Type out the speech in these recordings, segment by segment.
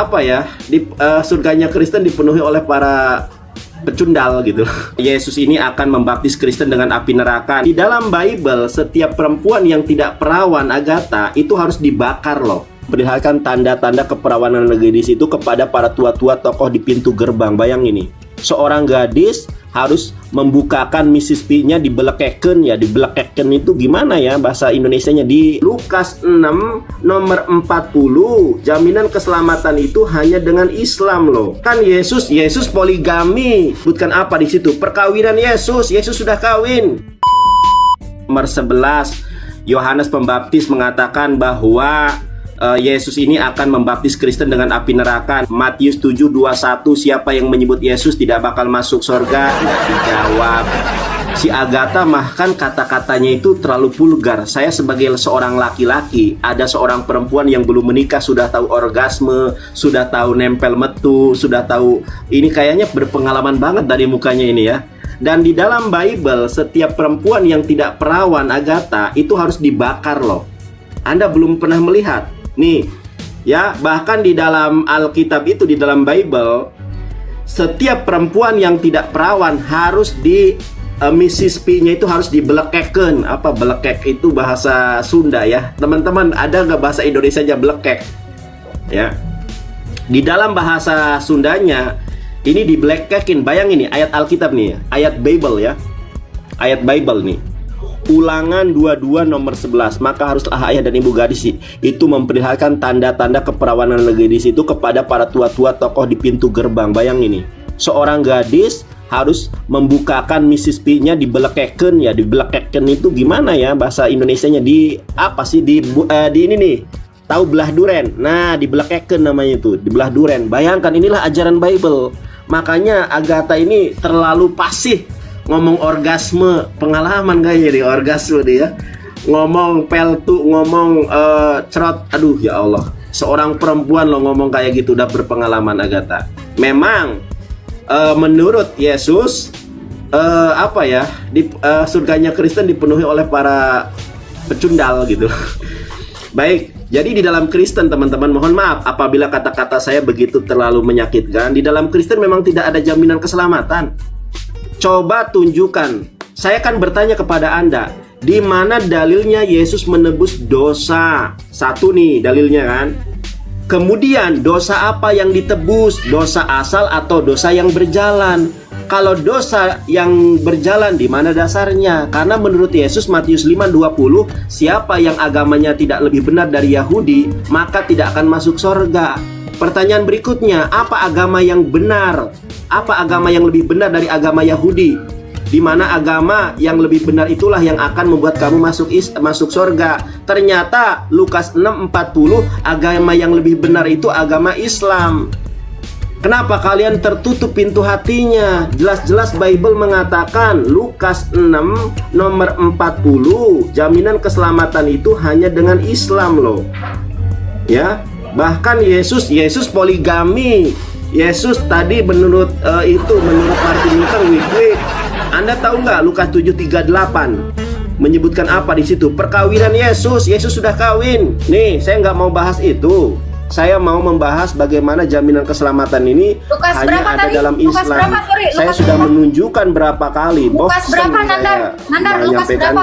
apa ya, surganya Kristen dipenuhi oleh para pecundal gitu. Yesus ini akan membaptis Kristen dengan api neraka. Di dalam Bible, setiap perempuan yang tidak perawan Agatha itu harus dibakar loh. Perlihatkan tanda-tanda keperawanan gadis itu kepada para tua-tua tokoh di pintu gerbang. Bayangin ini, seorang gadis harus membukakan Mrs. P-nya, dibelekeken ya. Dibelekeken itu gimana ya bahasa Indonesianya? Di Lukas 6 nomor 40, jaminan keselamatan itu hanya dengan Islam loh. Kan Yesus poligami. Sebutkan apa di situ? Perkawinan Yesus sudah kawin. Nomor 11, Yohanes Pembaptis mengatakan bahwa Yesus ini akan membaptis Kristen dengan api neraka. Matius 7:21, siapa yang menyebut Yesus tidak bakal masuk surga? Tidak dijawab. Si Agatha mah kan kata-katanya itu terlalu vulgar. Saya sebagai seorang laki-laki, ada seorang perempuan yang belum menikah sudah tahu orgasme, sudah tahu nempel metu, sudah tahu, ini kayaknya berpengalaman banget dari mukanya ini ya. Dan di dalam Bible, setiap perempuan yang tidak perawan Agatha itu harus dibakar loh. Anda belum pernah melihat? Nih, ya, bahkan di dalam Alkitab itu, di dalam Bible, setiap perempuan yang tidak perawan harus di Mrs. P-nya itu harus dibelekeken. Apa belekek itu bahasa Sunda ya? Teman-teman, ada nggak bahasa Indonesia aja belekek? Ya, di dalam bahasa Sundanya ini dibelekekin. Bayangin nih ayat Alkitab nih, ayat Bible ya, ayat Bible nih. Ulangan 22 nomor 11, maka haruslah ayah dan ibu gadis itu memperlihatkan tanda-tanda keperawanan gadis itu kepada para tua-tua tokoh di pintu gerbang. Bayangin ini, seorang gadis harus membukakan Mrs. P-nya, dibelekeken ya. Dibelekeken itu gimana ya bahasa Indonesianya? Di apa sih? Di ini nih, tahu belah duren? Nah, dibelekeken namanya itu, dibelah duren. Bayangkan, inilah ajaran Bible. Makanya Agatha ini terlalu pasif. Ngomong orgasme, pengalaman kayaknya di orgasme dia. Ngomong peltu, ngomong cerot. Aduh ya Allah, seorang perempuan lo ngomong kayak gitu udah berpengalaman Agatha. Memang menurut Yesus apa ya, surganya Kristen dipenuhi oleh para pecundal gitu. Baik, jadi di dalam Kristen teman-teman, mohon maaf apabila kata-kata saya begitu terlalu menyakitkan. Di dalam Kristen memang tidak ada jaminan keselamatan. Coba tunjukkan. Saya akan bertanya kepada Anda, di mana dalilnya Yesus menebus dosa? Satu nih dalilnya kan. Kemudian dosa apa yang ditebus? Dosa asal atau dosa yang berjalan? Kalau dosa yang berjalan, di mana dasarnya? Karena menurut Yesus, Matius 5:20, siapa yang agamanya tidak lebih benar dari Yahudi, maka tidak akan masuk surga. Pertanyaan berikutnya, apa agama yang benar? Apa agama yang lebih benar dari agama Yahudi? Di mana agama yang lebih benar itulah yang akan membuat kamu masuk surga. Ternyata Lukas 6:40, agama yang lebih benar itu agama Islam. Kenapa kalian tertutup pintu hatinya? Jelas-jelas Bible mengatakan, Lukas 6 nomor 40, jaminan keselamatan itu hanya dengan Islam loh. Ya, bahkan Yesus poligami. Yesus tadi menurut menurut Martin Luther Wycliffe, Anda tahu nggak Lukas 7:38 menyebutkan apa di situ? Perkawinan Yesus sudah kawin. Nih, saya nggak mau bahas itu. Saya mau membahas bagaimana jaminan keselamatan ini Lukas hanya ada tadi? Dalam Islam. Berapa, saya sudah menunjukkan berapa kali. Lukas berapa, Nandar? Lukas berapa?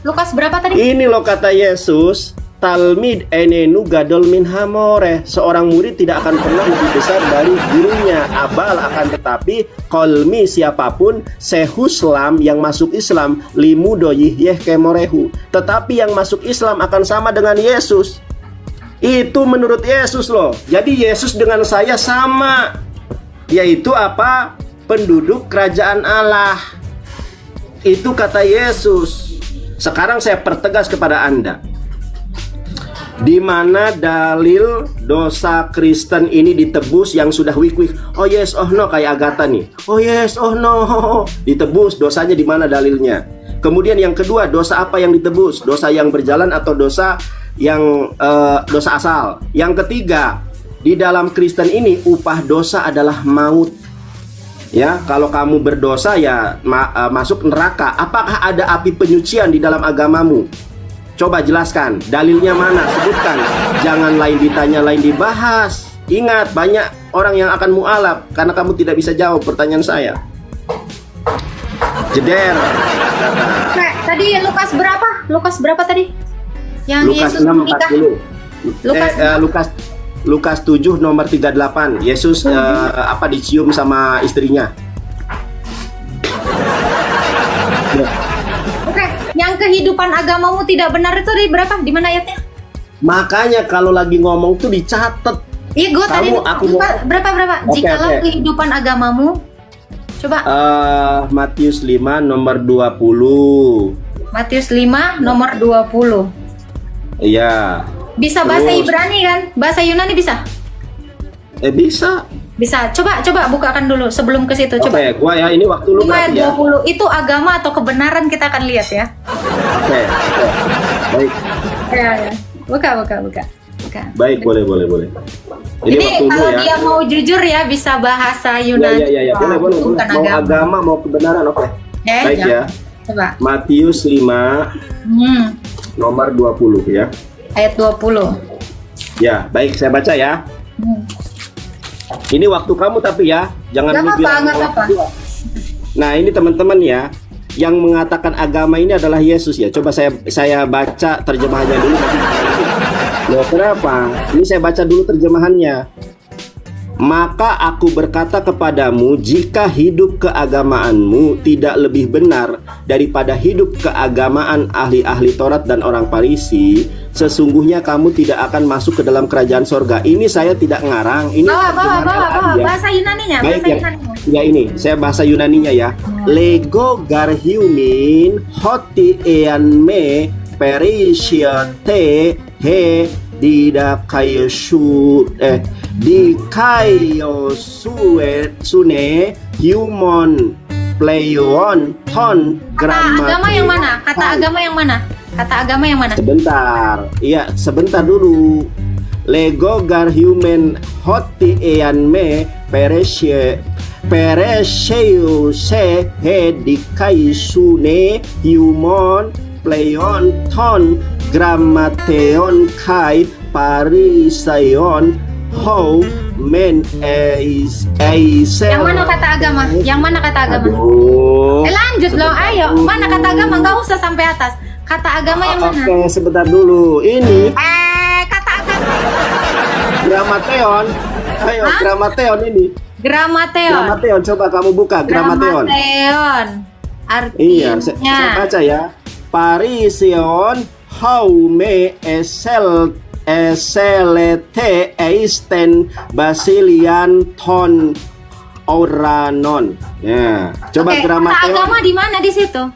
Lukas berapa tadi? Ini loh kata Yesus, Talmid enenu gadol min hamore. Seorang murid tidak akan pernah lebih besar dari gurunya. Abal akan tetapi kolmi siapapun sehuslam yang masuk Islam limu doyih kemorehu. Tetapi yang masuk Islam akan sama dengan Yesus. Itu menurut Yesus loh. Jadi Yesus dengan saya sama, yaitu apa? Penduduk kerajaan Allah. Itu kata Yesus. Sekarang saya pertegas kepada Anda, di mana dalil dosa Kristen ini ditebus yang sudah wik-wik? Oh yes, oh no, kayak Agatha nih. Oh yes, oh no, ditebus. Dosanya di mana dalilnya? Kemudian yang kedua, dosa apa yang ditebus? Dosa yang berjalan atau dosa yang dosa asal? Yang ketiga, di dalam Kristen ini upah dosa adalah maut. Ya, kalau kamu berdosa ya masuk neraka. Apakah ada api penyucian di dalam agamamu? Coba jelaskan, dalilnya mana? Sebutkan. Jangan lain ditanya, lain dibahas. Ingat, banyak orang yang akan mualaf karena kamu tidak bisa jawab pertanyaan saya. Jeder. Oke, tadi Lukas berapa? Lukas berapa tadi? Yang Lukas Yesus menikah. 6:40. Lukas 7 nomor 38. Yesus dicium sama istrinya. Oke, yang kehidupan agamamu tidak benar itu di berapa? Di mana ayatnya? Makanya kalau lagi ngomong tuh dicatat. Iya, gue tadi aku berapa? Oke, Jikalau oke. kehidupan agamamu, coba. Matius 5 nomor 20. Matius 5 nomor 20. Iya. Bisa bahasa Terus. Ibrani kan? Bahasa Yunani bisa? Bisa. Bisa. Coba bukakan dulu sebelum ke situ. Oke, Coba. gua ya ini waktu lu 5 ayat berarti ya. 20 itu agama atau kebenaran kita akan lihat ya. Oke. Baik. Ya. Buka. Baik, boleh. Ini waktu lu kalau ya. dia mau jujur ya bisa bahasa Yunani. Ya. Boleh. Bukan Mau agama, mau kebenaran, oke. Baik ya. Coba. Matius 5 nomor 20 ya. Ayat 20. Ya, baik saya baca ya. Ini waktu kamu tapi ya, jangan Nggak lu apa-apa, bilang nggak apa-apa. Nah, ini teman-teman ya, yang mengatakan agama ini adalah Yesus ya. Coba saya baca terjemahannya dulu. Loh, kenapa? Ini saya baca dulu terjemahannya. Maka aku berkata kepadamu, jika hidup keagamaanmu tidak lebih benar daripada hidup keagamaan ahli-ahli Taurat dan orang Farisi, sesungguhnya kamu tidak akan masuk ke dalam kerajaan sorga. Ini saya tidak ngarang. Ini Bawa. ya. Bahasa Yunaninya. Baik Bahasa ya. Yunaninya. Ya ini, saya bahasa Yunaninya ya. Lego garhiumin hoti eanme perisiate he di kayo sune human playon ton Agama yang mana? Kata agama yang mana? Sebentar, iya sebentar dulu. Lego gar human hoti eanme pereseu se he di kayo sune human playon ton grammateon kai parisayon how men Yang mana kata agama? Aduh. Lanjut loh, ayo. Mana kata agama? Nggak usah sampai atas. Kata agama yang mana? Oke, sebentar dulu. Ini Kata agama. Gramateon. Ayo, Hah? Gramateon ini. Gramateon, coba kamu buka Gramateon. Artinya. Iya, saya baca ya. Parision haume eselete eisten basilian ton oranon. Ya, coba Oke, kata Gramateon. agama di mana di situ?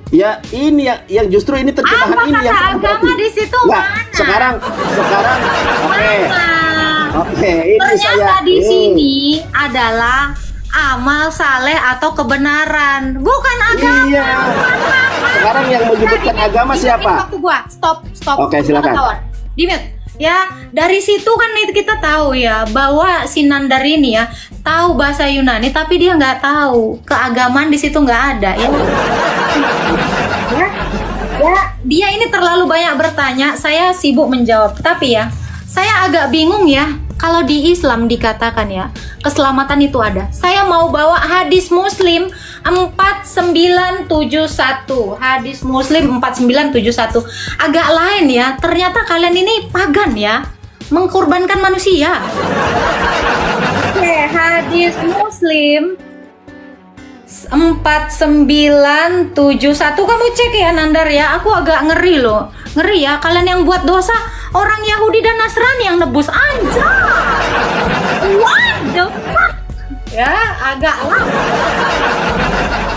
Ya, ini yang justru ini terjemahan Apa ini yang kata saya agama berarti. di situ Nggak, mana? sekarang oke. Oke, ini Ternyata saya di sini adalah amal saleh atau kebenaran, bukan agama. Iya. Sekarang yang menyebutkan agama siapa? Waktu gua stop. Oke, silakan. Di mute. Ya, dari situ kan kita tahu ya bahwa si Nandar ini ya tahu bahasa Yunani, tapi dia nggak tahu keagamaan di situ nggak ada ya. Ya, dia ini terlalu banyak bertanya, saya sibuk menjawab. Tapi ya, saya agak bingung ya. Kalau di Islam dikatakan ya, keselamatan itu ada. Saya mau bawa hadis Muslim 4971. Hadis Muslim 4971. Agak lain ya. Ternyata kalian ini pagan ya. Mengkorbankan manusia. Oke, hadis Muslim 4971. Kamu cek ya Nandar ya. Aku agak ngeri loh. Ngeri ya, kalian yang buat dosa orang Yahudi dan Nasrani yang nebus aja. What the fuck? Ya, agak lama.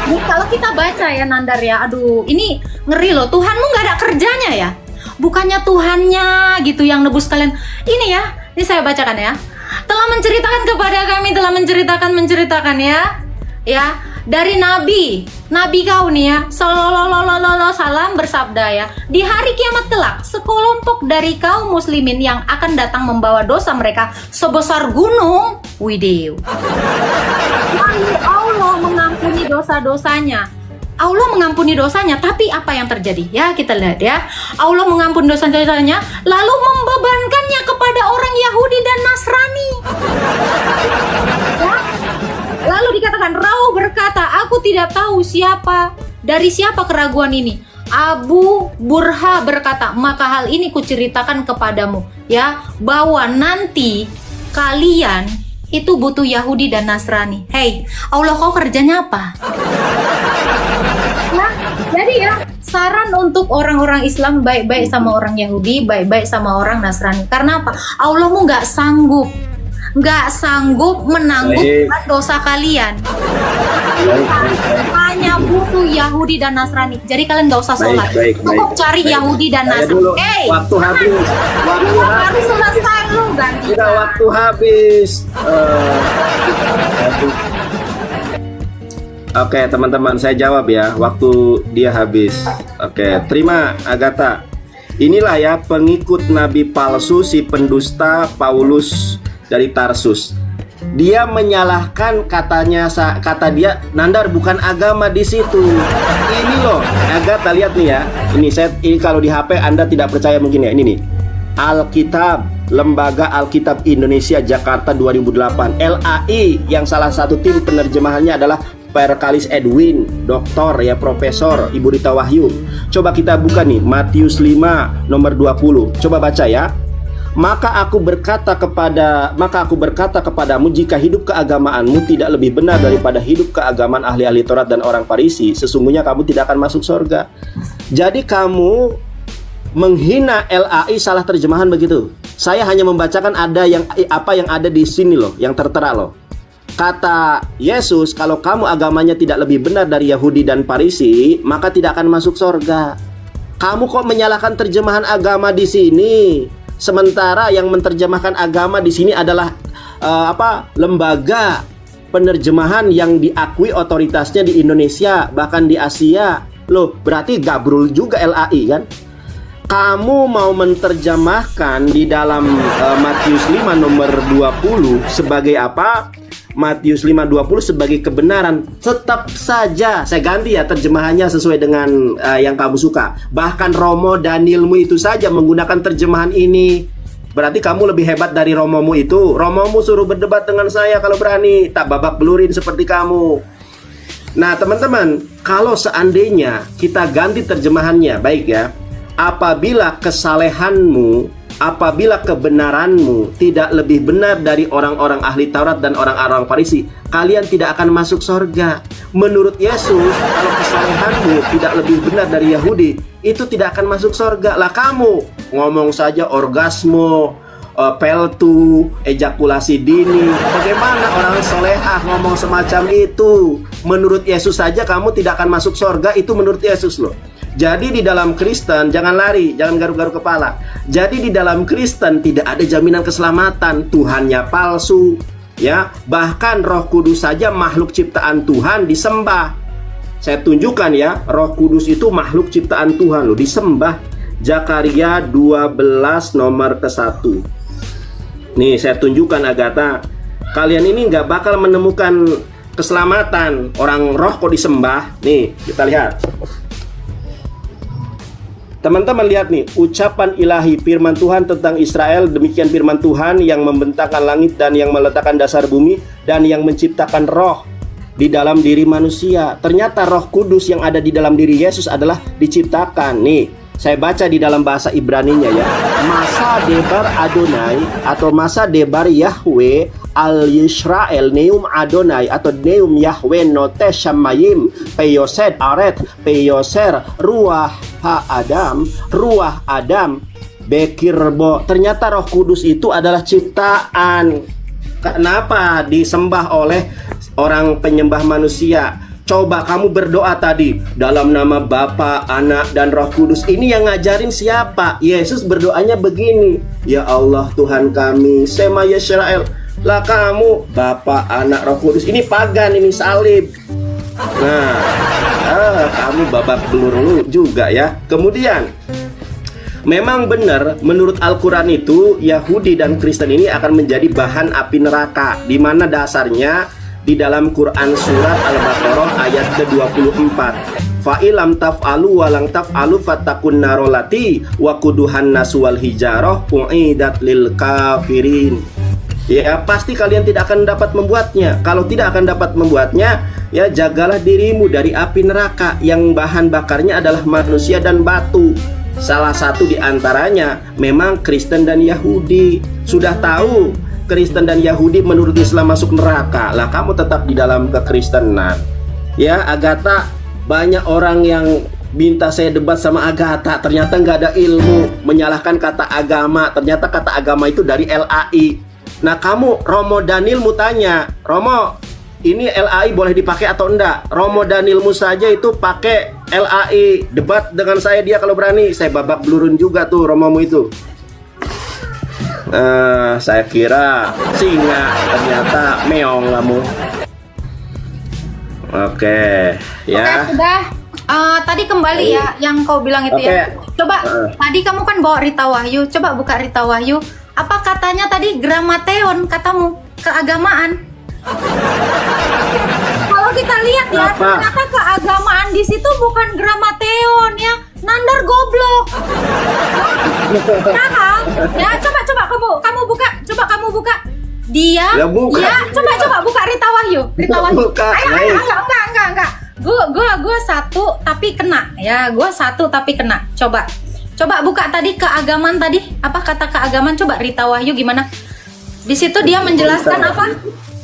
Nih, kalau kita baca ya Nandar ya, aduh, ini ngeri loh. Tuhanmu nggak ada kerjanya ya. Bukannya Tuhannya gitu yang nebus kalian. Ini ya, ini saya bacakan ya. Telah menceritakan kepada kami, telah menceritakan ya. Ya, dari Nabi kau nih ya, sallallahu salam bersabda ya, di hari kiamat kelak sekelompok dari kaum muslimin yang akan datang membawa dosa mereka sebesar gunung Wideu. Lalu Allah mengampuni dosa-dosanya. Allah mengampuni dosanya, tapi apa yang terjadi? Ya, kita lihat ya. Allah mengampuni dosanya, lalu membebankannya kepada orang Yahudi dan Nasrani. Ya. Lalu dikatakan, Raul berkata, aku tidak tahu dari siapa keraguan ini. Abu Burha berkata, maka hal ini kuceritakan kepadamu, ya, bahwa nanti kalian itu butuh Yahudi dan Nasrani. Hei, Allah kau kerjanya apa? Nah, jadi ya, saran untuk orang-orang Islam baik-baik sama orang Yahudi, baik-baik sama orang Nasrani. Karena apa? Allahmu nggak sanggup menanggung dosa kalian. Hanya butuh Yahudi dan Nasrani. Jadi kalian nggak usah sholat. Cukup cari Yahudi dan Nasrani. Waktu habis. Baru selesai lu ganti. Sudah waktu habis. Oke, teman-teman, saya jawab ya. Waktu dia habis. Oke, terima Agatha. Inilah ya pengikut nabi palsu, si pendusta Paulus dari Tarsus. Dia menyalahkan, kata dia, Nandar, bukan agama di situ. Ini loh, Agatha, lihat nih ya. Ini kalau di HP Anda tidak percaya mungkin ya. Ini nih. Alkitab, Lembaga Alkitab Indonesia Jakarta 2008. LAI yang salah satu tim penerjemahannya adalah Perkalis Edwin, doktor ya, profesor, Ibu Rita Wahyu. Coba kita buka nih Matius 5 nomor 20. Coba baca ya. Maka aku berkata kepadamu, jika hidup keagamaanmu tidak lebih benar daripada hidup keagamaan ahli-ahli Taurat dan orang Farisi, sesungguhnya kamu tidak akan masuk surga. Jadi kamu menghina LAI, salah terjemahan begitu. Saya hanya membacakan apa yang ada di sini loh, yang tertera loh. Kata Yesus, kalau kamu agamanya tidak lebih benar dari Yahudi dan Farisi, maka tidak akan masuk surga. Kamu kok menyalahkan terjemahan agama di sini? Sementara yang menerjemahkan agama di sini adalah lembaga penerjemahan yang diakui otoritasnya di Indonesia, bahkan di Asia. Loh, berarti gabrul juga LAI kan? Kamu mau menerjemahkan di dalam Matius 5 nomor 20 sebagai apa? Matius 5:20 sebagai kebenaran. Tetap saja saya ganti ya terjemahannya sesuai dengan yang kamu suka. Bahkan Romo Danielmu itu saja menggunakan terjemahan ini. Berarti kamu lebih hebat dari Romomu itu. Romomu suruh berdebat dengan saya kalau berani, tak babak belurin seperti kamu. Nah teman-teman, kalau seandainya kita ganti terjemahannya, baik ya. Apabila kesalehanmu, apabila kebenaranmu tidak lebih benar dari orang-orang ahli Taurat dan orang-orang Farisi, kalian tidak akan masuk surga. Menurut Yesus, kalau kesalehanmu tidak lebih benar dari Yahudi, itu tidak akan masuk surga. Lah kamu ngomong saja orgasme, peltu, ejakulasi dini. Bagaimana orang solehah ngomong semacam itu? Menurut Yesus saja kamu tidak akan masuk surga, itu menurut Yesus loh. Jadi di dalam Kristen, jangan lari, jangan garuk-garuk kepala. Jadi di dalam Kristen tidak ada jaminan keselamatan. Tuhannya palsu, ya. Bahkan Roh Kudus saja makhluk ciptaan Tuhan disembah. Saya tunjukkan ya, Roh Kudus itu makhluk ciptaan Tuhan loh, disembah. Zakaria 12 nomor ke-1. Nih saya tunjukkan Agatha. Kalian ini nggak bakal menemukan keselamatan. Orang roh kok disembah. Nih kita lihat. Teman-teman lihat nih, ucapan ilahi firman Tuhan tentang Israel. Demikian firman Tuhan yang membentangkan langit dan yang meletakkan dasar bumi dan yang menciptakan roh di dalam diri manusia. Ternyata Roh Kudus yang ada di dalam diri Yesus adalah diciptakan. Nih, saya baca di dalam bahasa Ibraninya ya. Masa debar Adonai atau masa debar Yahweh al-Yisrael neum Adonai atau neum Yahweh note shamayim peyosed aret peyoser ruah Adam bekirbo. Ternyata Roh Kudus itu adalah ciptaan. Kenapa disembah oleh orang penyembah manusia? Coba kamu berdoa tadi dalam nama Bapa, Anak, dan Roh Kudus. Ini yang ngajarin siapa? Yesus berdoanya begini, ya Allah Tuhan kami, Sema Yisrael. Lah kamu Bapa, Anak, Roh Kudus. Ini pagan, ini salib. Nah, kamu babak belur juga ya. Kemudian memang benar menurut Al-Quran itu Yahudi dan Kristen ini akan menjadi bahan api neraka, di mana dasarnya di dalam Quran surat Al-Baqarah ayat ke-24. Fa'ilam taf'alu walang taf'alu fatakun narolati wa kuduhan nasu wal hijarah u'idat lil kafirin. Ya, pasti kalian tidak akan dapat membuatnya. Kalau tidak akan dapat membuatnya, ya jagalah dirimu dari api neraka yang bahan bakarnya adalah manusia dan batu. Salah satu di antaranya memang Kristen dan Yahudi. Sudah tahu Kristen dan Yahudi menurut Islam masuk neraka, lah kamu tetap di dalam kekristenan. Ya, Agatha, banyak orang yang minta saya debat sama Agatha, ternyata nggak ada ilmu, menyalahkan kata agama. Ternyata kata agama itu dari LAI. Nah, kamu Romo Danilmu tanya, Romo, ini LAI boleh dipakai atau enggak? Romo Danilmu saja itu pakai LAI, debat dengan saya dia kalau berani. Saya babak belurun juga tuh Romomu itu. Saya kira singa, ternyata meong kamu. Oke, ya. Oke, sudah. Tadi kembali ya yang kau bilang itu ya. Coba tadi kamu kan bawa Rita Wahyu. Coba buka Rita Wahyu. Apa katanya tadi gramateon katamu keagamaan? Kalau kita lihat ya, ternyata keagamaan di situ bukan gramateon ya. Nandar goblok. Nah, ya coba kamu buka. Coba kamu buka. Dia, buka. Ya coba buka Rita Wahyu. Rita Wahyu. Buka. Ayo, enggak. Gue satu tapi kena ya. Gue satu tapi kena. Coba buka tadi keagamaan tadi. Apa kata keagamaan? Coba Rita Wahyu gimana? Di situ dia menjelaskan apa?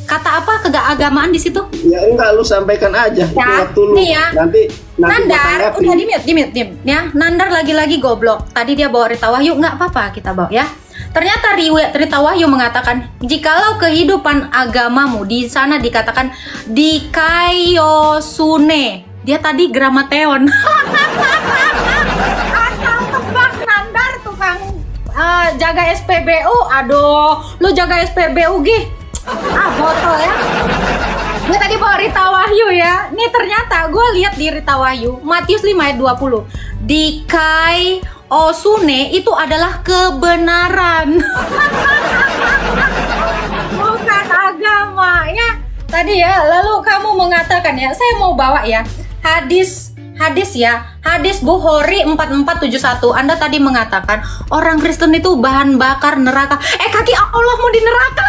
Kata apa keagamaan di situ? Ya enggak, lu sampaikan aja. Ya, nih ya. Nanti Nandar, udah di-mute. Ya, Nandar lagi-lagi goblok. Tadi dia bawa Rita Wahyu, nggak apa-apa kita bawa ya. Ternyata riwayat Rita Wahyu mengatakan, jikalau kehidupan agamamu di sana dikatakan dikaiosune. Dia tadi gramateon. Asal tebak Nandar tukang jaga SPBU. Aduh, lu jaga SPBU gih. Botol ya. Gue tadi bawa Rita Wahyu ya. Nih ternyata gue lihat di Rita Wahyu Matius 5 ayat 20. Dikai osune itu adalah kebenaran. Bukan agama ya. Tadi ya, lalu kamu mengatakan ya, saya mau bawa ya hadis ya, hadis Bukhari 4471. Anda tadi mengatakan orang Kristen itu bahan bakar neraka. Kaki Allah mau di neraka.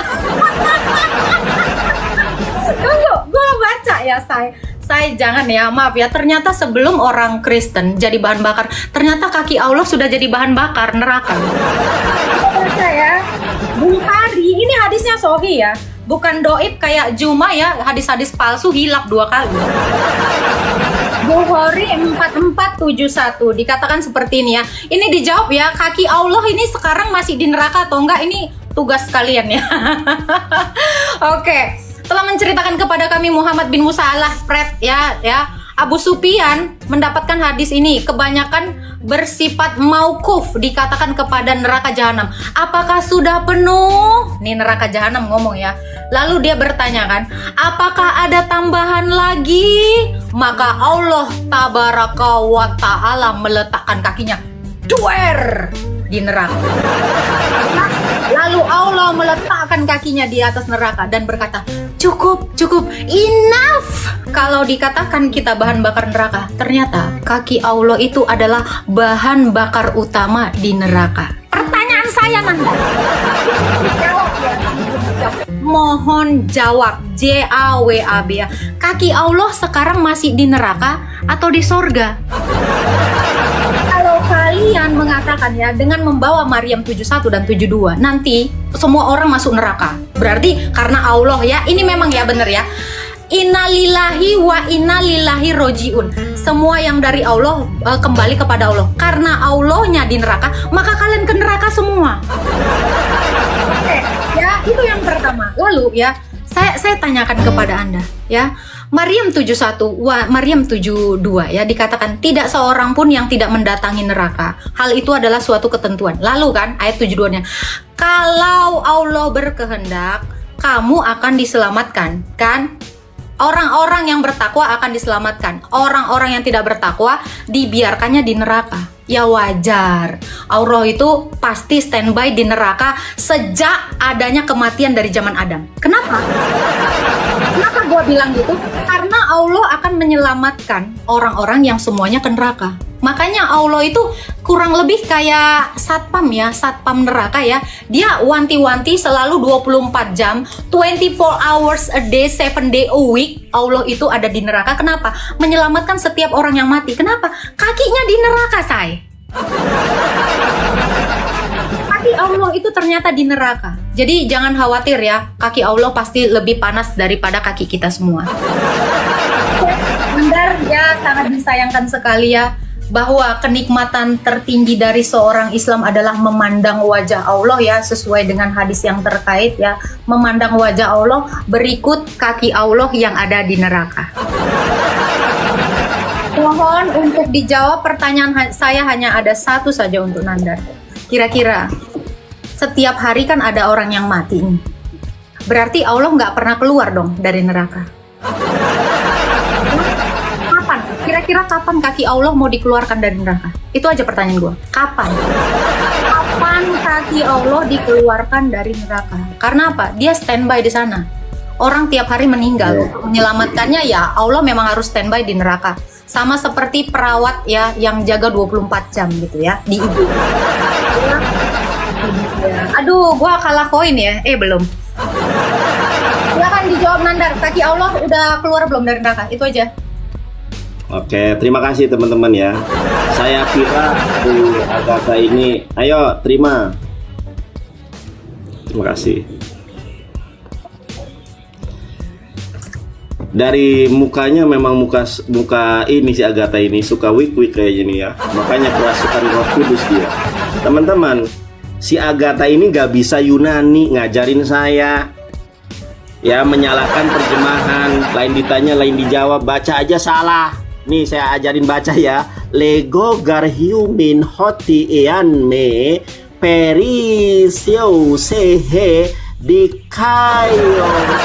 Tunggu, gue baca ya saya jangan ya, maaf ya. Ternyata sebelum orang Kristen jadi bahan bakar, ternyata kaki Allah sudah jadi bahan bakar neraka. Baca ya, Bukhari ini hadisnya sahih ya. Bukan doib kayak Juma ya, hadis-hadis palsu hilap 2 kali. Bukhari 4471 dikatakan seperti ini ya. Ini dijawab ya, kaki Allah ini sekarang masih di neraka atau enggak? Ini tugas kalian ya. Oke. Telah menceritakan kepada kami Muhammad bin Musa al-Pret ya. Abu Sufyan mendapatkan hadis ini kebanyakan bersifat mauquf, dikatakan kepada neraka jahanam. Apakah sudah penuh? Nih neraka jahanam ngomong ya. Lalu dia bertanya kan, apakah ada tambahan lagi? Maka Allah tabaraka wa ta'ala meletakkan kakinya duer di neraka. Lalu Allah meletakkan kakinya di atas neraka dan berkata, cukup, enough. Kalau dikatakan kita bahan bakar neraka, ternyata kaki Allah itu adalah bahan bakar utama di neraka. Pertanyaan saya Nanda, mohon jawab, JAWAB ya. Kaki Allah sekarang masih di neraka atau di sorga? Kalau kalian mengatakan ya dengan membawa Maryam 71 dan 72, nanti semua orang masuk neraka. Berarti karena Allah ya, ini memang ya bener ya. Innalillahi wa innalillahi rojiun. Semua yang dari Allah kembali kepada Allah. Karena Allahnya di neraka, maka kalian ke neraka semua. Oke, ya itu yang pertama. Lalu ya, saya tanyakan kepada Anda ya. Maryam 71, Maryam 72 ya dikatakan tidak seorang pun yang tidak mendatangi neraka. Hal itu adalah suatu ketentuan. Lalu kan ayat 72-nya, kalau Allah berkehendak, kamu akan diselamatkan kan? Orang-orang yang bertakwa akan diselamatkan. Orang-orang yang tidak bertakwa dibiarkannya di neraka. Ya wajar. Allah itu pasti standby di neraka sejak adanya kematian dari zaman Adam. Kenapa? Kenapa gue bilang gitu? Karena Allah akan menyelamatkan orang-orang yang semuanya ke neraka. Makanya Allah itu kurang lebih kayak satpam ya, satpam neraka ya. Dia wanti-wanti selalu 24 jam, 24 hours a day, 7 day a week. Allah itu ada di neraka. Kenapa? Menyelamatkan setiap orang yang mati. Kenapa? Kakinya di neraka, say. Kaki Allah itu ternyata di neraka. Jadi jangan khawatir ya, kaki Allah pasti lebih panas daripada kaki kita semua. Benar ya, sangat disayangkan sekali ya, bahwa kenikmatan tertinggi dari seorang Islam adalah memandang wajah Allah ya, sesuai dengan hadis yang terkait ya, memandang wajah Allah berikut kaki Allah yang ada di neraka. Mohon untuk dijawab, pertanyaan saya hanya ada satu saja untuk Nandar. Kira-kira setiap hari kan ada orang yang mati nih. Berarti Allah nggak pernah keluar dong dari neraka. Kapan? Kira-kira kapan kaki Allah mau dikeluarkan dari neraka? Itu aja pertanyaan gue. Kapan? Kapan kaki Allah dikeluarkan dari neraka? Karena apa? Dia standby di sana. Orang tiap hari meninggal. Menyelamatkannya ya Allah memang harus standby di neraka. Sama seperti perawat ya yang jaga 24 jam gitu ya di ibu. Aduh, gua kalah koin ya. Belum. Silahkan dijawab Nandar. Kaki Allah udah keluar belum dari neraka? Itu aja. Oke, terima kasih teman-teman ya. Saya kira Bu Agatha ini, ayo terima. Terima kasih. Dari mukanya memang muka ini si Agatha ini suka wik-wik kayak gini ya. Makanya kerasukan Roh Kudus dia. Teman-teman, si Agatha ini gak bisa Yunani ngajarin saya. Ya, menyalahkan terjemahan, lain ditanya, lain dijawab, baca aja salah. Nih saya ajarin baca ya. Lego garhiumin hoti ean me perisio sehe dikaios.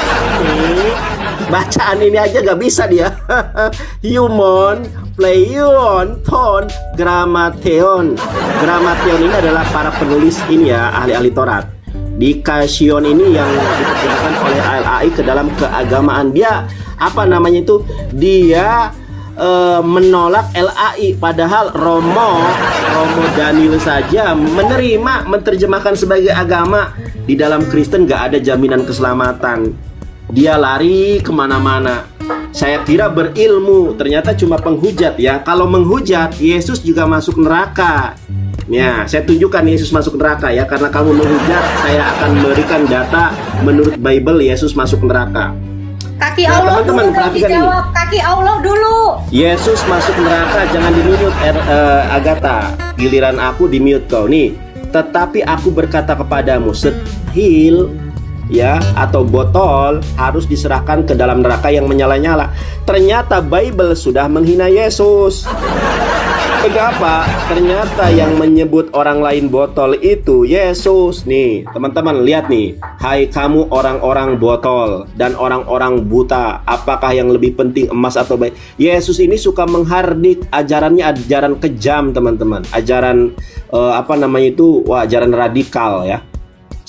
Bacaan ini aja gak bisa dia. Humon, pleion, ton, gramateon. Gramateon ini adalah para penulis ini ya, ahli-ahli Taurat. Dikasion ini yang diterjemahkan oleh LAI ke dalam keagamaan. Dia apa namanya itu? Dia menolak LAI, padahal Romo Daniel saja menerjemahkan sebagai agama. Di dalam Kristen gak ada jaminan keselamatan. Dia lari kemana-mana. Saya kira berilmu, ternyata cuma penghujat ya. Kalau menghujat, Yesus juga masuk neraka. Ya, saya tunjukkan Yesus masuk neraka ya. Karena kamu menghujat, saya akan memberikan data menurut Bible Yesus masuk neraka. Kaki Allah teman-teman, dulu perhatikan dijawab. ini. Kaki Allah dulu. Yesus masuk neraka, jangan di-mute Agatha. Giliran aku di-mute kau nih. Tetapi aku berkata kepadamu, setil ya atau botol harus diserahkan ke dalam neraka yang menyala-nyala. Ternyata Bible sudah menghina Yesus. Kenapa? Ternyata yang menyebut orang lain botol itu Yesus. Nih teman-teman lihat nih. Hai kamu orang-orang botol dan orang-orang buta, apakah yang lebih penting, emas atau baik? Yesus ini suka menghardik, ajarannya ajaran kejam teman-teman. Ajaran ajaran radikal ya.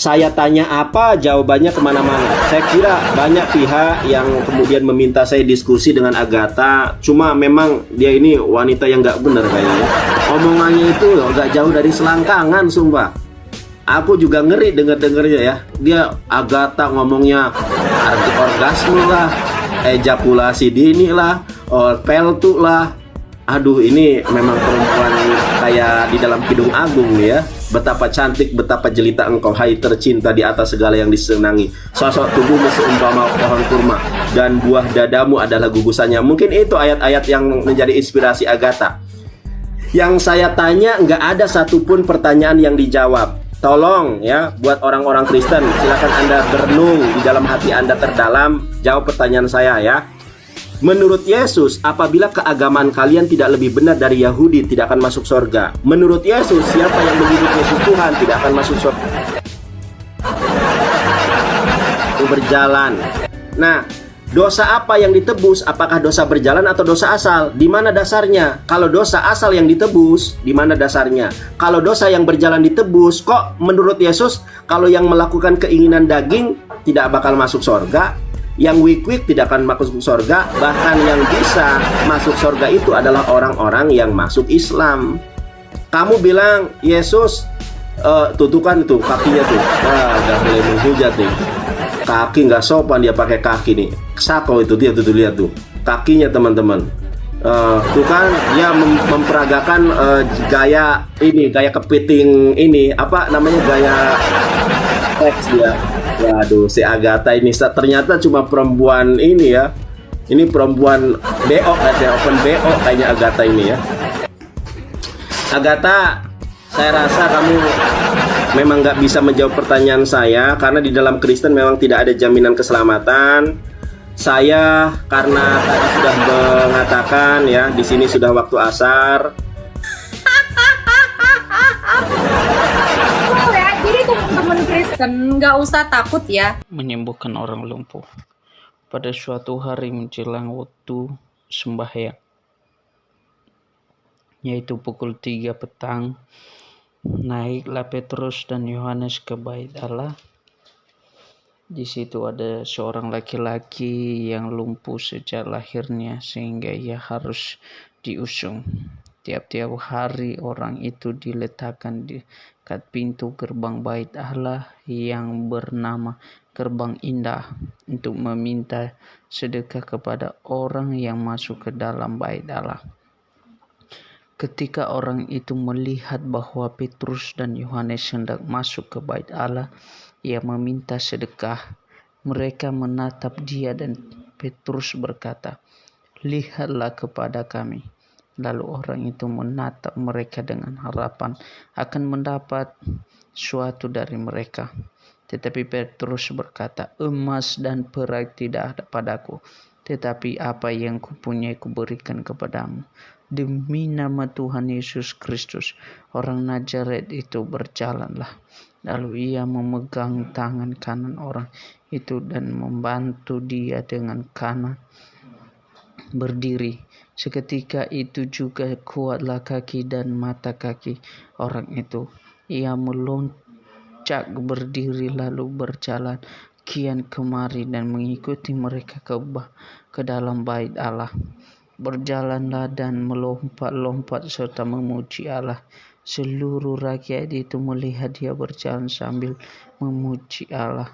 Saya tanya apa, jawabannya kemana-mana. Saya kira banyak pihak yang kemudian meminta saya diskusi dengan Agatha. Cuma memang dia ini wanita yang gak benar kayaknya. Omongannya itu gak jauh dari selangkangan, sumpah. Aku juga ngeri denger-dengernya ya. Dia Agatha ngomongnya orgasme lah, ejakulasi dini lah, peltu lah. Aduh, ini memang perempuan kayak di dalam Kidung Agung nih ya. Betapa cantik, betapa jelita engkau, hai tercinta di atas segala yang disenangi. Sosok tubuhmu seumpama pohon kurma, dan buah dadamu adalah gugusannya. Mungkin itu ayat-ayat yang menjadi inspirasi Agatha. Yang saya tanya, nggak ada satupun pertanyaan yang dijawab. Tolong ya, buat orang-orang Kristen, silakan Anda berenung di dalam hati Anda terdalam. Jawab pertanyaan saya ya. Menurut Yesus, apabila keagamaan kalian tidak lebih benar dari Yahudi, tidak akan masuk surga. Menurut Yesus, siapa yang menyebut Yesus Tuhan tidak akan masuk surga. Berjalan. Nah, Dosa apa yang ditebus? Apakah dosa berjalan atau dosa asal? Di mana dasarnya? Kalau dosa asal yang ditebus, di mana dasarnya? Kalau dosa yang berjalan ditebus, kok menurut Yesus kalau yang melakukan keinginan daging tidak bakal masuk surga? Yang weak-weak tidak akan masuk surga. Bahkan yang bisa masuk surga itu adalah orang-orang yang masuk Islam. Kamu bilang Yesus tuh kan itu kakinya tuh, udah mulai menghujat nih. Kaki nggak sopan dia pakai kaki nih. Sako itu dia tuh lihat tuh kakinya teman-teman. Tuh kan dia memperagakan gaya kepiting ini apa namanya gaya seks dia. Waduh, si Agatha ini ternyata cuma perempuan ini ya. Ini perempuan BO kayaknya, open BO kayaknya Agatha ini ya. Agatha, saya rasa kamu memang nggak bisa menjawab pertanyaan saya karena di dalam Kristen memang tidak ada jaminan keselamatan. Saya karena tadi sudah mengatakan ya, di sini sudah waktu asar. Ya, jadi teman-teman Kristen nggak usah takut ya. Menyembuhkan orang lumpuh. Pada suatu hari menjelang waktu sembahyang, yaitu pukul 3 petang, naiklah Petrus dan Yohanes ke bait Allah. Di situ ada seorang laki-laki yang lumpuh sejak lahirnya sehingga ia harus diusung. Tiap-tiap hari orang itu diletakkan di dekat pintu gerbang bait Allah yang bernama Gerbang Indah untuk meminta sedekah kepada orang yang masuk ke dalam bait Allah. Ketika orang itu melihat bahwa Petrus dan Yohanes hendak masuk ke bait Allah, ia meminta sedekah. Mereka menatap dia dan Petrus berkata, "Lihatlah kepada kami." Lalu orang itu menatap mereka dengan harapan akan mendapat sesuatu dari mereka. Tetapi Petrus berkata, "Emas dan perak tidak ada padaku, tetapi apa yang kupunyai kuberikan kepadamu. Demi nama Tuhan Yesus Kristus, orang Nazaret itu berjalanlah." Lalu ia memegang tangan kanan orang itu dan membantu dia dengan kanan berdiri. Seketika itu juga kuatlah kaki dan mata kaki orang itu. Ia meloncat berdiri lalu berjalan kian kemari dan mengikuti mereka ke dalam bait Allah. Berjalanlah dan melompat-lompat serta memuji Allah. Seluruh rakyat itu melihat dia berjalan sambil memuji Allah.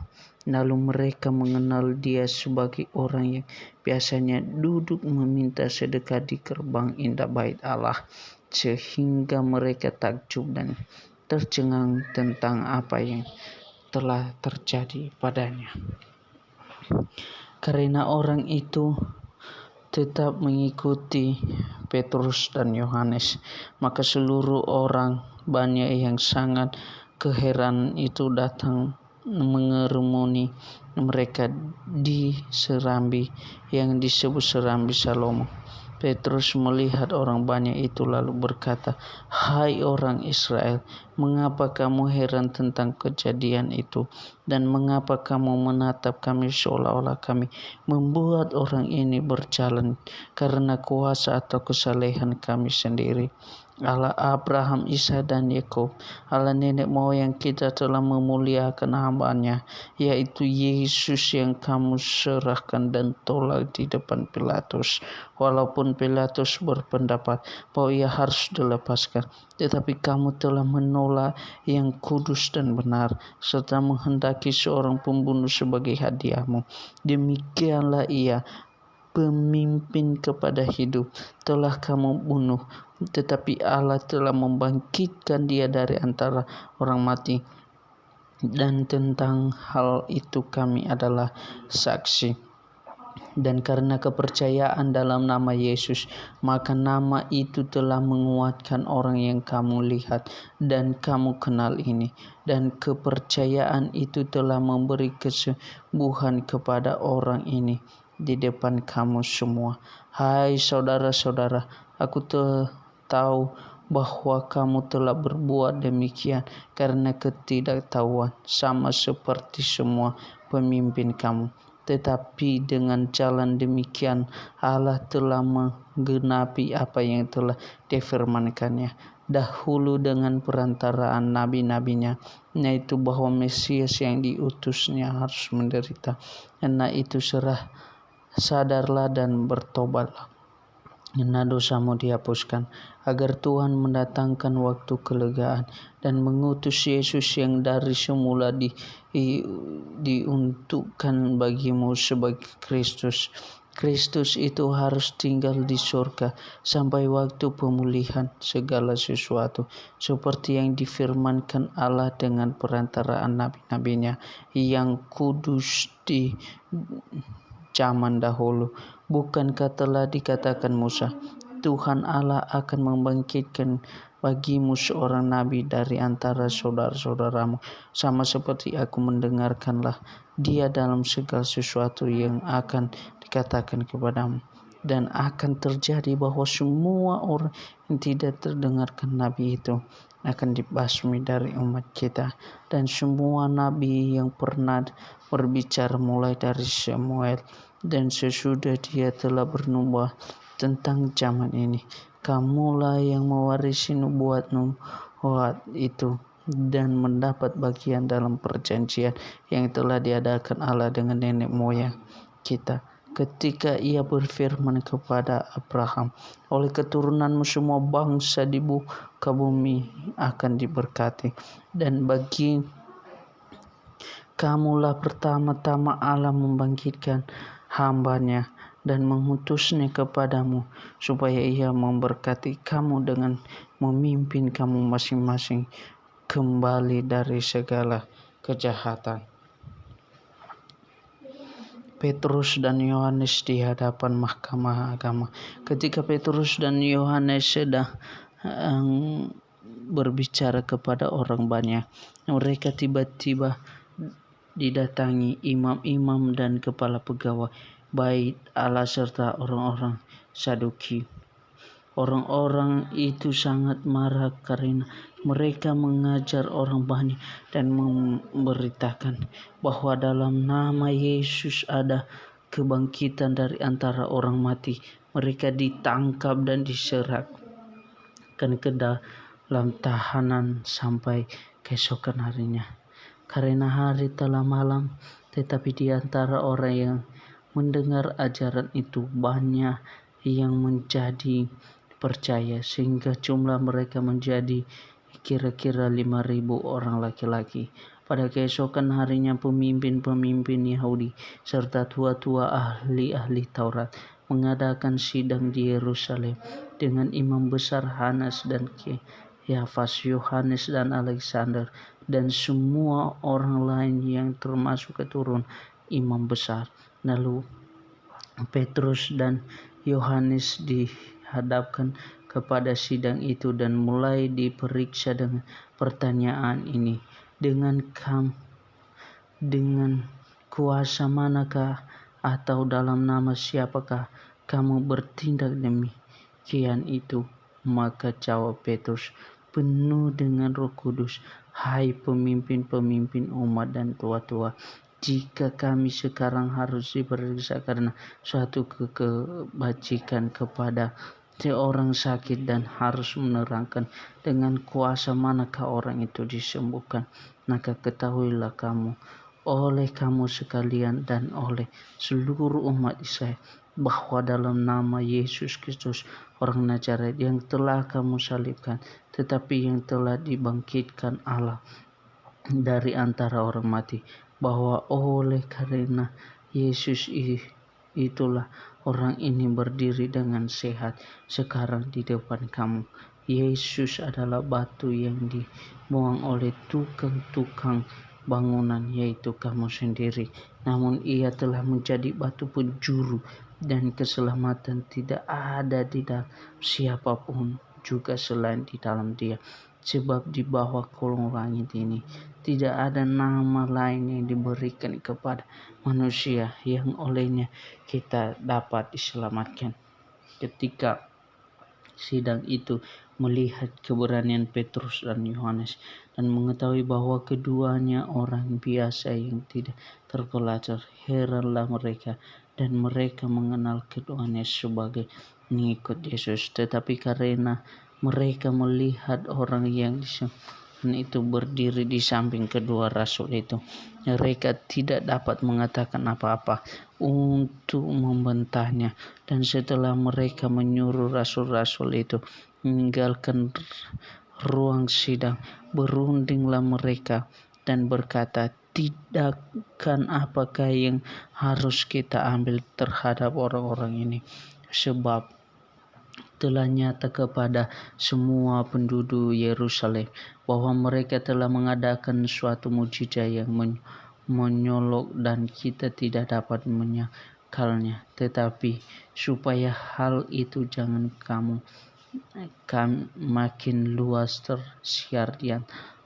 Lalu mereka mengenal dia sebagai orang yang biasanya duduk meminta sedekah di gerbang indah bait Allah, sehingga mereka takjub dan tercengang tentang apa yang telah terjadi padanya. Karena orang itu tetap mengikuti Petrus dan Yohanes, maka seluruh orang banyak yang sangat keheranan itu datang mengerumuni mereka di serambi yang disebut serambi Salomo. Petrus melihat orang banyak itu lalu berkata, "Hai orang Israel, mengapa kamu heran tentang kejadian itu? Dan mengapa kamu menatap kami seolah-olah kami membuat orang ini berjalan karena kuasa atau kesalehan kami sendiri? Allah Abraham, Isa dan Yakub, Allah nenek moyang kita telah memuliakan hamba-Nya, yaitu Yesus yang kamu serahkan dan tolak di depan Pilatus. Walaupun Pilatus berpendapat bahwa ia harus dilepaskan, tetapi kamu telah menolak yang kudus dan benar, serta menghendaki seorang pembunuh sebagai hadiahmu. Demikianlah ia, pemimpin kepada hidup, telah kamu bunuh, tetapi Allah telah membangkitkan dia dari antara orang mati. Dan tentang hal itu kami adalah saksi. Dan karena kepercayaan dalam nama Yesus, maka nama itu telah menguatkan orang yang kamu lihat dan kamu kenal ini. Dan kepercayaan itu telah memberi kesembuhan kepada orang ini di depan kamu semua. Hai saudara-saudara, aku tahu bahwa kamu telah berbuat demikian karena ketidaktahuan, sama seperti semua pemimpin kamu. Tetapi dengan jalan demikian Allah telah menggenapi apa yang telah difirmankannya dahulu dengan perantaraan nabi-nabinya, yaitu bahwa Mesias yang diutusnya harus menderita. Karena itu sadarlah dan bertobatlah, karena dosamu dihapuskan, agar Tuhan mendatangkan waktu kelegaan dan mengutus Yesus yang dari semula diuntukkan bagimu sebagai Kristus. Kristus itu harus tinggal di surga sampai waktu pemulihan segala sesuatu, seperti yang difirmankan Allah dengan perantaraan nabi-nabinya yang kudus di zaman dahulu. Bukankah telah dikatakan Musa, Tuhan Allah akan membangkitkan bagimu seorang nabi dari antara saudara-saudaramu, sama seperti aku mendengarkanlah dia dalam segala sesuatu yang akan dikatakan kepadamu. Dan akan terjadi bahwa semua orang yang tidak terdengarkan nabi itu akan dibasmi dari umat kita, dan semua nabi yang pernah berbicara mulai dari Samuel dan sesudah dia telah bernubuat tentang zaman ini. Kamulah yang mewarisi nubuat itu dan mendapat bagian dalam perjanjian yang telah diadakan Allah dengan nenek moyang kita, ketika ia berfirman kepada Abraham, oleh keturunanmu semua bangsa di muka bumi akan diberkati. Dan bagi kamulah pertama-tama Allah membangkitkan hambanya dan mengutusnya kepadamu, supaya ia memberkati kamu dengan memimpin kamu masing-masing kembali dari segala kejahatan. Petrus dan Yohanes di hadapan mahkamah agama. Ketika Petrus dan Yohanes sedang berbicara kepada orang banyak, mereka tiba-tiba didatangi imam-imam dan kepala pegawai bait Allah serta orang-orang Saduki. Orang-orang itu sangat marah karena mereka mengajar orang banyak dan memberitakan bahwa dalam nama Yesus ada kebangkitan dari antara orang mati. Mereka ditangkap dan diserahkan ke dalam tahanan sampai keesokan harinya. Karena hari telah malam, tetapi di antara orang yang mendengar ajaran itu banyak yang menjadi percaya, sehingga jumlah mereka menjadi kira-kira 5.000 orang laki-laki. Pada keesokan harinya pemimpin-pemimpin Yahudi serta tua-tua ahli-ahli Taurat mengadakan sidang di Yerusalem dengan imam besar Hanas dan Kayafas, Yohanes dan Alexander, dan semua orang lain yang termasuk keturunan imam besar. Lalu Petrus dan Yohanes dihadapkan kepada sidang itu dan mulai diperiksa dengan pertanyaan ini, dengan kuasa manakah atau dalam nama siapakah kamu bertindak demikian itu? Maka jawab Petrus penuh dengan Roh Kudus, hai pemimpin-pemimpin umat dan tua-tua, jika kami sekarang harus diperiksa karena suatu kebajikan kepada seorang sakit dan harus menerangkan dengan kuasa manakah orang itu disembuhkan, maka ketahuilah kamu, oleh kamu sekalian dan oleh seluruh umat Israel, bahwa dalam nama Yesus Kristus orang Nazaret yang telah kamu salibkan, tetapi yang telah dibangkitkan Allah dari antara orang mati, bahwa oleh karena Yesus itulah orang ini berdiri dengan sehat sekarang di depan kamu. Yesus adalah batu yang dibuang oleh tukang-tukang bangunan, yaitu kamu sendiri. Namun ia telah menjadi batu penjuru, dan keselamatan tidak ada di dalam siapapun juga selain di dalam Dia. Sebab di bawah kolong langit ini tidak ada nama lain yang diberikan kepada manusia yang olehnya kita dapat diselamatkan. Ketika sidang itu melihat keberanian Petrus dan Yohanes dan mengetahui bahwa keduanya orang biasa yang tidak terpelajar. Heranlah mereka dan mereka mengenal keduanya sebagai mengikut Yesus. Tetapi karena mereka melihat orang yang disembuhkan itu berdiri di samping kedua rasul itu, mereka tidak dapat mengatakan apa-apa untuk membantahnya. Dan setelah mereka menyuruh rasul-rasul itu meninggalkan ruang sidang, berundinglah mereka dan berkata, "Tidakkan apakah yang harus kita ambil terhadap orang-orang ini? Sebab telah nyata kepada semua penduduk Yerusalem bahwa mereka telah mengadakan suatu mujizat yang menyolok dan kita tidak dapat menyakalnya. Tetapi supaya hal itu jangan makin luas tersiar di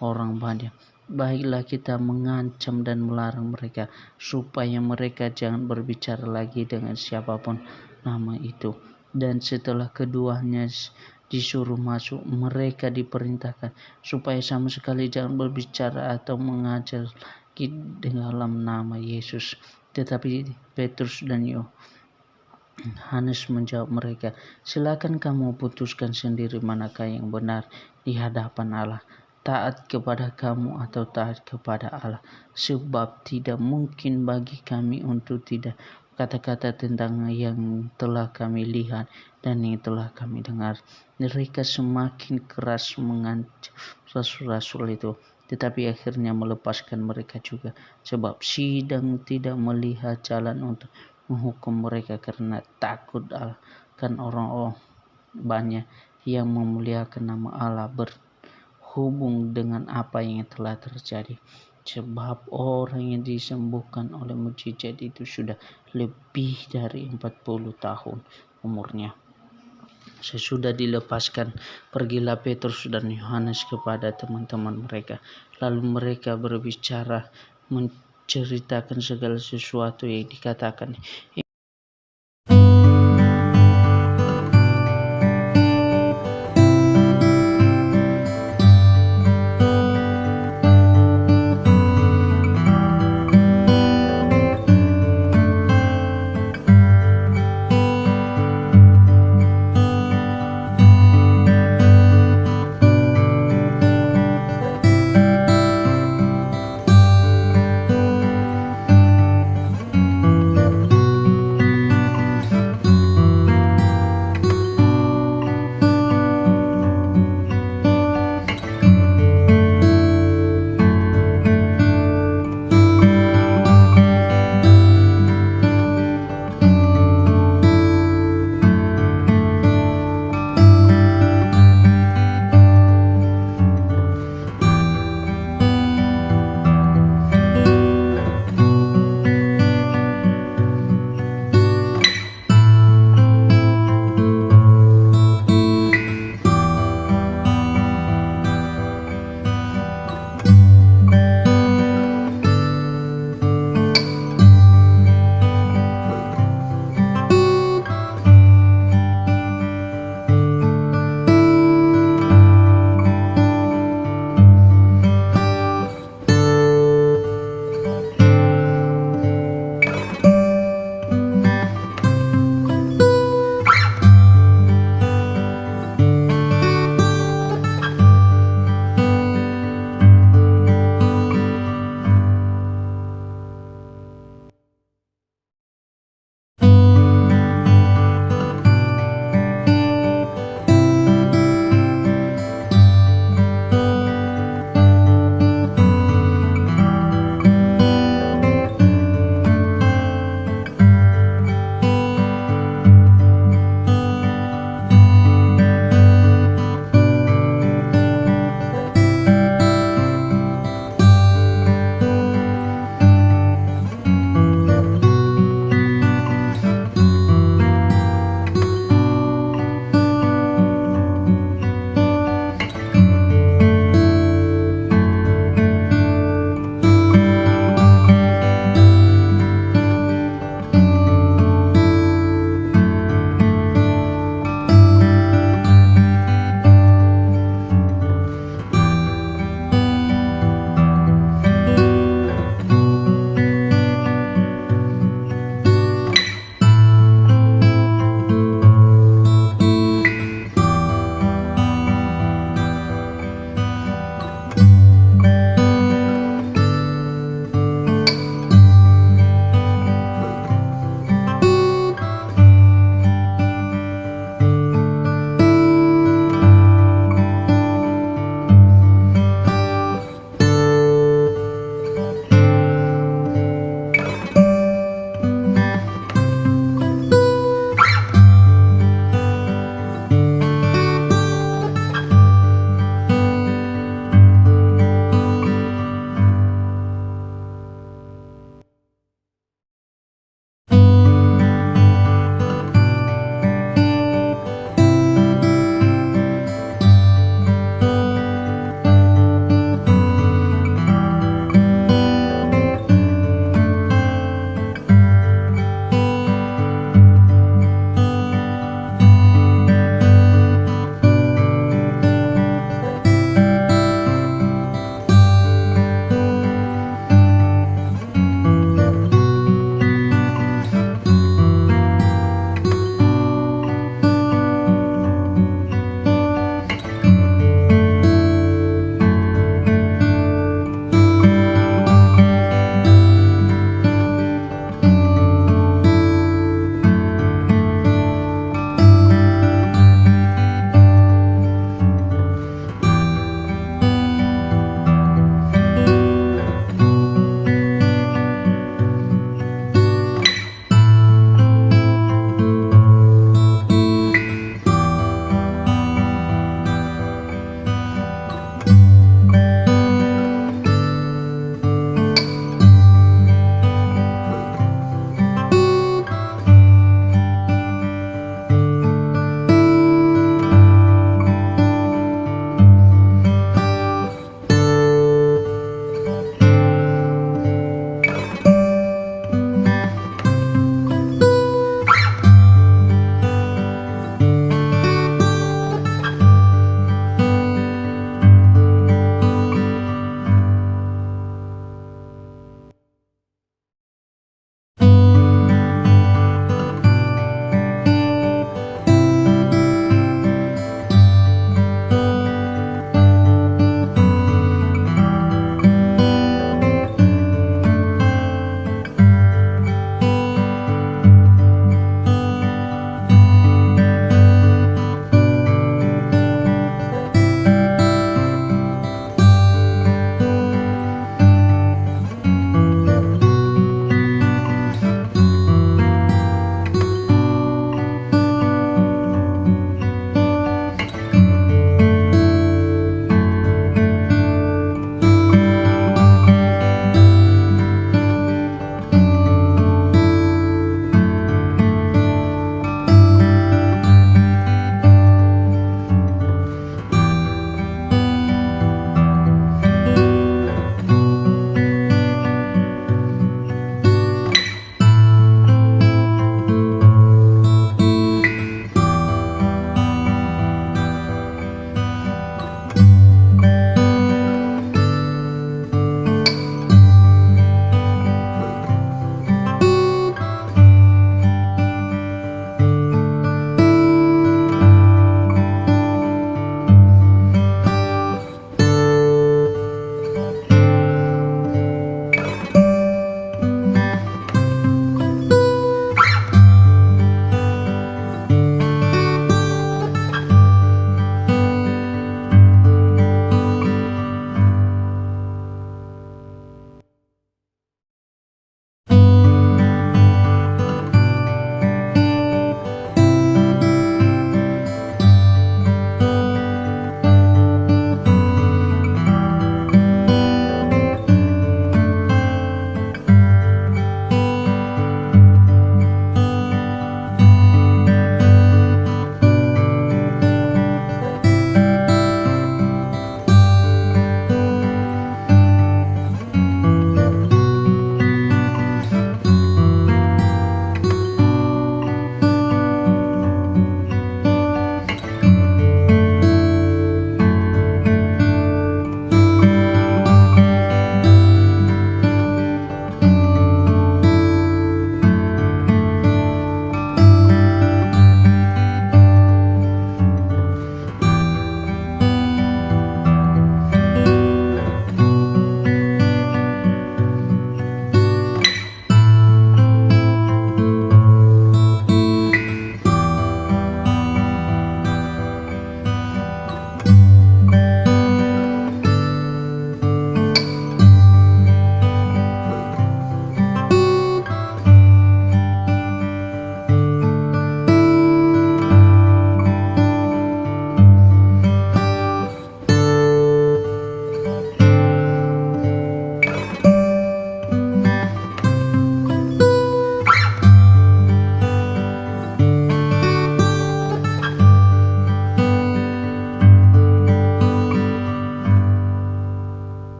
orang banyak, baiklah kita mengancam dan melarang mereka supaya mereka jangan berbicara lagi dengan siapapun nama itu." Dan setelah keduanya disuruh masuk, mereka diperintahkan supaya sama sekali jangan berbicara atau mengajar lagi dalam nama Yesus. Tetapi Petrus dan Yohanes menjawab mereka, "Silakan kamu putuskan sendiri manakah yang benar di hadapan Allah, taat kepada kamu atau taat kepada Allah. Sebab tidak mungkin bagi kami untuk tidak kata-kata tentang yang telah kami lihat dan yang telah kami dengar." Mereka semakin keras mengancam rasul-rasul itu, tetapi akhirnya melepaskan mereka juga, sebab sidang tidak melihat jalan untuk menghukum mereka karena takut akan orang-orang banyak yang memuliakan nama Allah berhubung dengan apa yang telah terjadi. Sebab orang yang disembuhkan oleh mujizat itu sudah lebih dari 40 tahun umurnya. Sesudah dilepaskan, pergilah Petrus dan Yohanes kepada teman-teman mereka. Lalu mereka berbicara, menceritakan segala sesuatu yang dikatakan